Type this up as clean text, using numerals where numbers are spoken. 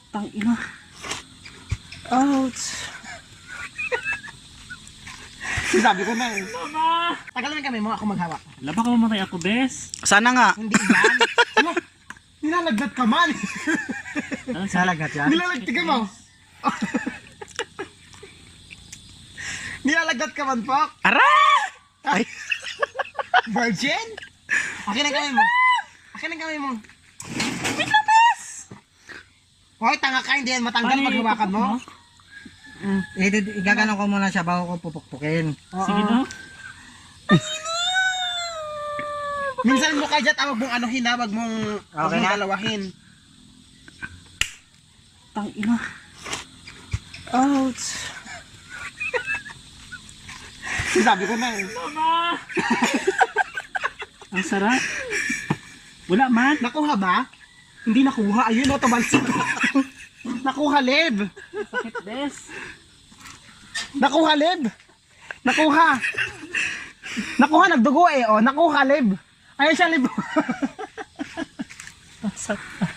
Tangina. Ouch. Sabi ko na eh. Mama! Tagalan kami mo, ako maghawak. Wala baka mamatay ako, bes. Sana nga. Hindi yan. Ano? Nilalagdat ka man. Anong Salagat yan. Nilalagtigan mo. Nilalagdat ka man, Pok. Ara! Ay, Virgin? Akin ang kamay mo. Akin ang kamay mo. Hoy, tanga ka, hindi yan matanggal pag hawakan mo. igaganon ko muna siya bago ko pupukpukin. Sige na. Minsan mo ka dyan, wag mong anuhin ha, wag mong Okay na. dalawahin. Tangina. Ouch. Sabi ko na eh. Mama! Ang sarap. Wala man. Nakuha ba? Hindi nakuha. Ayun o, tumalsik. Nakuha, Leb. Sakit, bes. Nakuha, Leb. Nakuha. Nakuha, nagdugo eh. O, nakuha, Leb. Ayun siya, Leb. Ang sakit.